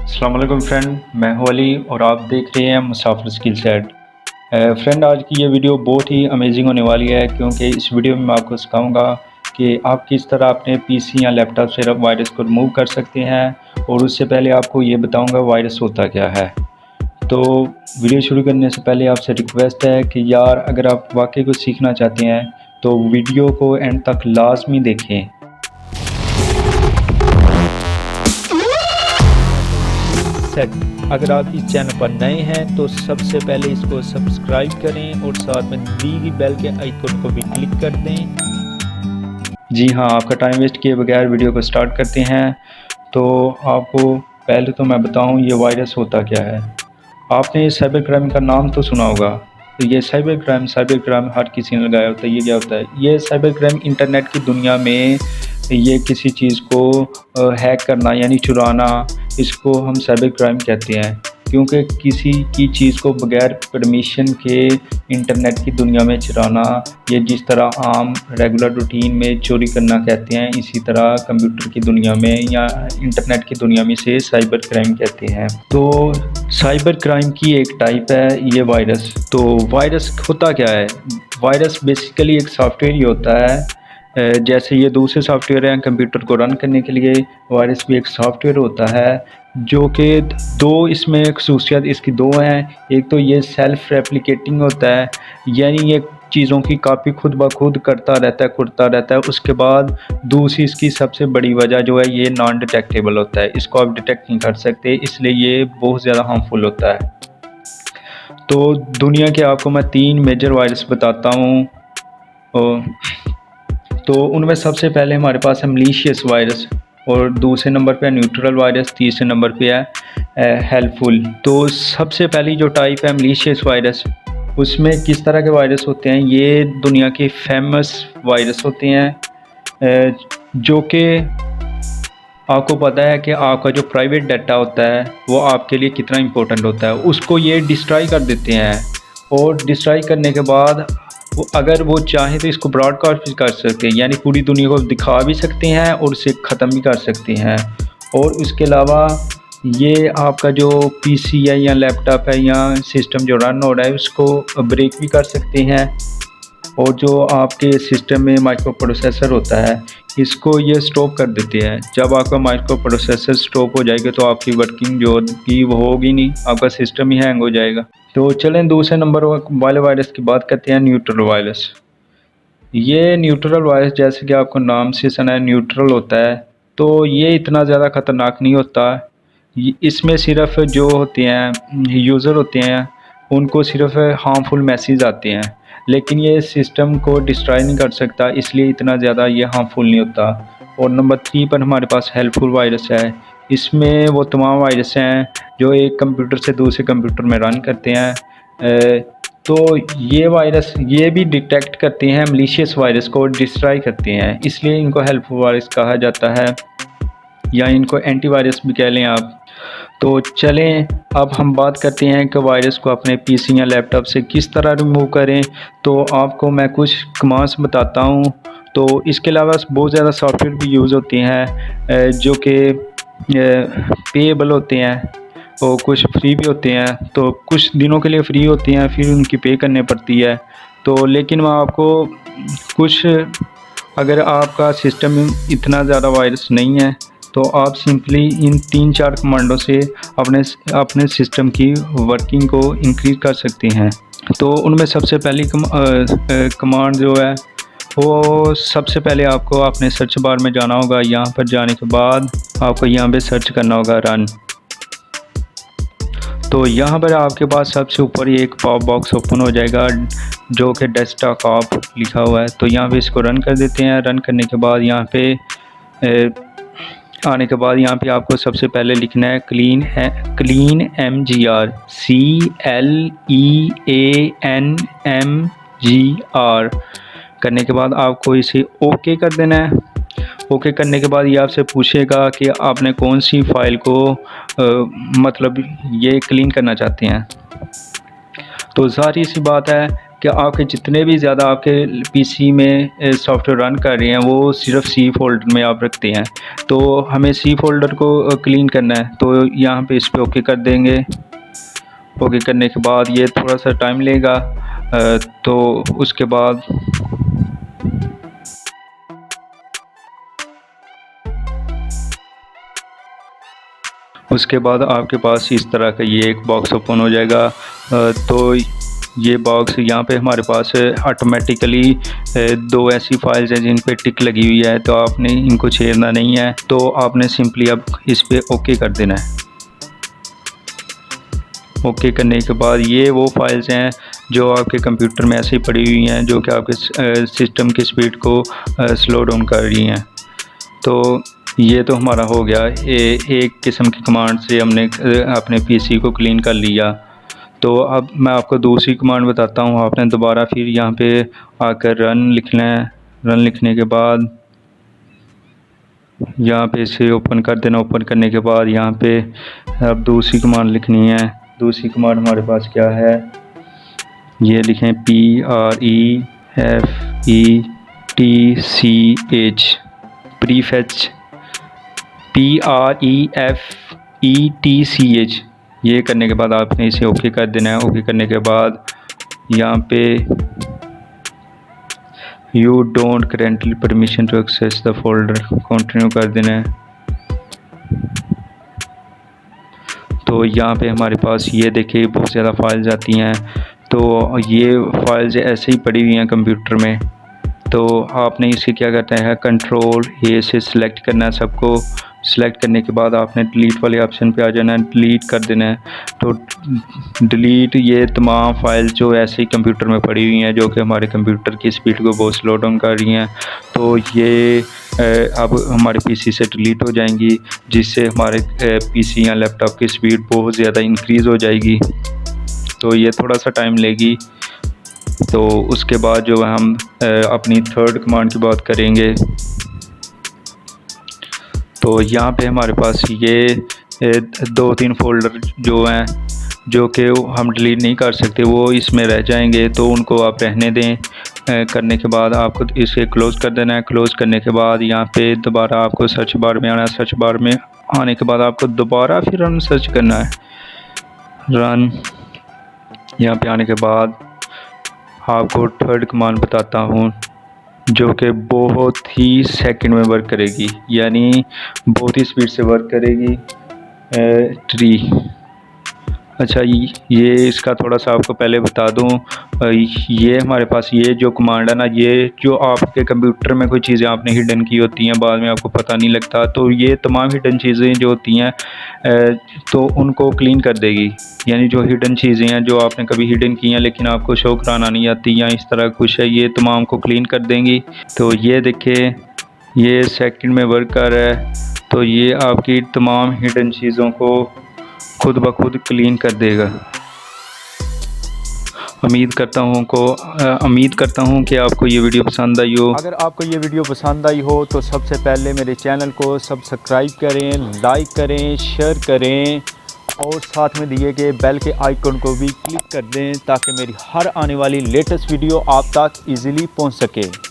अस्सलाम वालेकुम फ्रेंड, मैं हूं अली और आप देख रहे हैं मुसाफिर स्किल सेट। फ्रेंड, आज की ये वीडियो बहुत ही अमेजिंग होने वाली है क्योंकि इस वीडियो में मैं आपको सिखाऊंगा कि आप किस तरह अपने पीसी या लैपटॉप से वायरस को रिमूव कर सकते हैं। और उससे पहले आपको ये बताऊंगा वायरस होता क्या है। तो वीडियो शुरू करने से पहले आपसे रिक्वेस्ट है कि यार, अगर आप वाकई कुछ सीखना चाहते हैं तो वीडियो को एंड तक लाजमी देखें। सेट अगर आप इस चैनल पर नए हैं तो सबसे पहले इसको सब्सक्राइब करें और साथ में दी गई बेल के आइकन को भी क्लिक कर दें। जी हाँ, आपका टाइम वेस्ट किए बगैर वीडियो को स्टार्ट करते हैं। तो आपको पहले तो मैं बताऊं ये वायरस होता क्या है। आपने साइबर क्राइम का नाम तो सुना होगा। तो ये साइबर क्राइम हर किसी ने लगाया होता है। ये क्या होता है? ये साइबर क्राइम इंटरनेट की दुनिया में ये किसी चीज़ को हैक करना यानी चुराना, इसको हम साइबर क्राइम कहते हैं। क्योंकि किसी की चीज़ को बगैर परमिशन के इंटरनेट की दुनिया में चुराना, ये जिस तरह आम रेगुलर रूटीन में चोरी करना कहते हैं, इसी तरह कंप्यूटर की दुनिया में या इंटरनेट की दुनिया में से साइबर क्राइम कहते हैं। तो साइबर क्राइम की एक टाइप है ये वायरस। तो वायरस होता क्या है? वायरस बेसिकली एक सॉफ्टवेयर ही होता है। जैसे ये दूसरे सॉफ्टवेयर हैं कंप्यूटर को रन करने के लिए, वायरस भी एक सॉफ्टवेयर होता है जो कि दो इसमें खसूसियत इसकी दो हैं। एक तो ये सेल्फ रेप्लिकेटिंग होता है, यानी ये चीज़ों की कॉपी खुद ब खुद करता रहता है। उसके बाद दूसरी इसकी सबसे बड़ी वजह जो है, ये नॉन डिटेक्टेबल होता है। इसको आप डिटेक्ट नहीं कर सकते, इसलिए ये बहुत ज़्यादा हार्मफुल होता है। तो दुनिया के आपको मैं 3 मेजर वायरस बताता हूँ। तो उनमें सबसे पहले हमारे पास है मलीशियस वायरस, और दूसरे नंबर पे है न्यूट्रल वायरस, तीसरे नंबर पे है हेल्पफुल। तो सबसे पहली जो टाइप है मलीशियस वायरस, उसमें किस तरह के वायरस होते हैं? ये दुनिया के फेमस वायरस होते हैं, जो कि आपको पता है कि आपका जो प्राइवेट डाटा होता है वो आपके लिए कितना इम्पोर्टेंट होता है, उसको ये डिस्ट्रॉय कर देते हैं। और डिस्ट्रॉय करने के बाद अगर वो चाहें तो इसको ब्रॉडकास्ट भी कर सकते हैं, यानी पूरी दुनिया को दिखा भी सकते हैं और उसे ख़त्म भी कर सकते हैं। और उसके अलावा ये आपका जो पीसी है या लैपटॉप है या सिस्टम जो रन हो रहा है उसको ब्रेक भी कर सकते हैं। और जो आपके सिस्टम में माइक्रो प्रोसेसर होता है, इसको ये स्टॉप कर देते हैं। जब आपका माइक्रो प्रोसेसर स्टॉप हो जाएगा तो आपकी वर्किंग जो होगी वो होगी नहीं, आपका सिस्टम ही हैंग हो जाएगा। तो चलें दूसरे नंबर वाले वायरस की बात करते हैं, न्यूट्रल वायरस। ये न्यूट्रल वायरस जैसे कि आपको नाम से सुना है न्यूट्रल होता है, तो ये इतना ज़्यादा ख़तरनाक नहीं होता। इसमें सिर्फ जो होते हैं यूज़र होते हैं उनको सिर्फ हार्मफुल मैसेज आते हैं, लेकिन ये सिस्टम को डिस्ट्रॉय नहीं कर सकता, इसलिए इतना ज़्यादा ये हार्मफुल नहीं होता। और नंबर 3 पर हमारे पास हेल्पफुल वायरस है। इसमें वो तमाम वायरस हैं जो एक कंप्यूटर से दूसरे कंप्यूटर में रन करते हैं। तो ये वायरस ये भी डिटेक्ट करते हैं मलीशियस वायरस को, डिस्ट्रॉय करते हैं, इसलिए इनको हेल्पफुल वायरस कहा जाता है, या इनको एंटीवायरस भी कह लें आप। तो चलें अब हम बात करते हैं कि वायरस को अपने पीसी या लैपटॉप से किस तरह रिमूव करें। तो आपको मैं कुछ कमांड्स बताता हूँ। तो इसके अलावा बहुत ज़्यादा सॉफ्टवेयर भी यूज़ होते हैं जो कि पेएबल होते हैं और कुछ फ्री भी होते हैं। तो कुछ दिनों के लिए फ्री होते हैं, फिर उनकी पे करनी पड़ती है। तो लेकिन मैं आपको कुछ, अगर आपका सिस्टम इतना ज़्यादा वायरस नहीं है तो आप सिंपली इन 3-4 कमांडों से अपने सिस्टम की वर्किंग को इंक्रीज़ कर सकते हैं। तो उनमें सबसे पहली कमांड जो है वो, सबसे पहले आपको अपने सर्च बार में जाना होगा। यहाँ पर जाने के बाद आपको यहाँ पे सर्च करना होगा रन। तो यहाँ पर आपके पास सबसे ऊपर एक पॉप बॉक्स ओपन हो जाएगा जो कि डेस्कटॉप लिखा हुआ है। तो यहाँ पे इसको रन कर देते हैं। रन करने के बाद यहाँ पे आने के बाद यहाँ पे आपको सबसे पहले लिखना है क्लीन MGR, CLEANMGR। करने के बाद आपको इसे ओके कर देना है। ओके करने के बाद ये आपसे पूछेगा कि आपने कौन सी फाइल को मतलब ये क्लीन करना चाहते हैं। तो ज़ाहिर सी बात है कि आपके जितने भी ज़्यादा आपके पीसी में सॉफ्टवेयर रन कर रहे हैं वो सिर्फ सी फोल्डर में आप रखते हैं। तो हमें सी फोल्डर को क्लीन करना है, तो यहाँ पे इस पर ओके कर देंगे। ओके करने के बाद ये थोड़ा सा टाइम लेगा, तो उसके बाद आपके पास इस तरह का ये एक बॉक्स ओपन हो जाएगा। तो ये बॉक्स यहाँ पे हमारे पास ऑटोमेटिकली 2 ऐसी फाइल्स हैं जिन पे टिक लगी हुई है, तो आपने इनको छेड़ना नहीं है। तो आपने सिंपली अब इस पे ओके कर देना है। ओके करने के बाद ये वो फाइल्स हैं जो आपके कंप्यूटर में ऐसे ही पड़ी हुई हैं, जो कि आपके सिस्टम की स्पीड को स्लो डाउन कर रही हैं। तो ये तो हमारा हो गया, एक किस्म की कमांड से हमने अपने पीसी को क्लीन कर लिया। तो अब मैं आपको दूसरी कमांड बताता हूँ। आपने दोबारा फिर यहाँ पे आकर रन लिखना है। रन लिखने के बाद यहाँ पे इसे ओपन कर देना। ओपन करने के बाद यहाँ पे अब दूसरी कमांड लिखनी है। दूसरी कमांड हमारे पास क्या है, ये लिखें PREFETCH प्रीफेच PREFETCH। ये करने के बाद आपने इसे ओके कर देना है। ओके करने के बाद यहाँ पे you don't currently permission to access the folder continue कर देना है। तो यहाँ पे हमारे पास ये देखिए बहुत ज़्यादा फाइल्स आती हैं। तो ये फाइल्स ऐसे ही पड़ी हुई हैं कंप्यूटर में। तो आपने इसे क्या करना है, कंट्रोल ए से सिलेक्ट करना है सबको। सिलेक्ट करने के बाद आपने डिलीट वाले ऑप्शन पे आ जाना है, डिलीट कर देना है। तो डिलीट ये तमाम फाइल जो ऐसे ही कंप्यूटर में पड़ी हुई हैं, जो कि हमारे कंप्यूटर की स्पीड को बहुत स्लो डाउन कर रही हैं, तो ये अब हमारे पीसी से डिलीट हो जाएंगी, जिससे हमारे पीसी या लैपटॉप की स्पीड बहुत ज़्यादा इंक्रीज़ हो जाएगी। तो ये थोड़ा सा टाइम लेगी। तो उसके बाद जो हम अपनी थर्ड कमांड की बात करेंगे। तो यहाँ पे हमारे पास ये 2-3 फोल्डर जो हैं, जो कि हम डिलीट नहीं कर सकते, वो इसमें रह जाएंगे। तो उनको आप रहने दें। करने के बाद आपको इसे क्लोज़ कर देना है। क्लोज़ करने के बाद यहाँ पे दोबारा आपको सर्च बार में आना है। सर्च बार में आने के बाद आपको दोबारा फिर रन सर्च करना है। रन यहाँ पे आने के बाद आपको थर्ड कमांड बताता हूँ, जो कि बहुत ही सेकंड में वर्क करेगी, यानी बहुत ही स्पीड से वर्क करेगी। ट्री, अच्छा ये इसका थोड़ा सा आपको पहले बता दूं, ये हमारे पास ये जो कमांड है ना, ये जो आपके कंप्यूटर में कोई चीज़ें आपने हिडन की होती हैं, बाद में आपको पता नहीं लगता, तो ये तमाम हिडन चीज़ें जो होती हैं तो उनको क्लीन कर देगी। यानी जो हिडन चीज़ें हैं जो आपने कभी हिडन की हैं लेकिन आपको शो कराना नहीं आती या इस तरह कुछ है, ये तमाम को क्लीन कर देंगी। तो ये देखिए ये सेकंड में वर्क कर रहा है। तो ये आपकी तमाम हिडन चीज़ों को खुद ब खुद क्लीन कर देगा। उम्मीद करता हूँ कि आपको ये वीडियो पसंद आई हो। अगर आपको ये वीडियो पसंद आई हो तो सबसे पहले मेरे चैनल को सब्सक्राइब करें, लाइक करें, शेयर करें और साथ में दिए गए बेल के आइकन को भी क्लिक कर दें, ताकि मेरी हर आने वाली लेटेस्ट वीडियो आप तक इजीली पहुंच सके।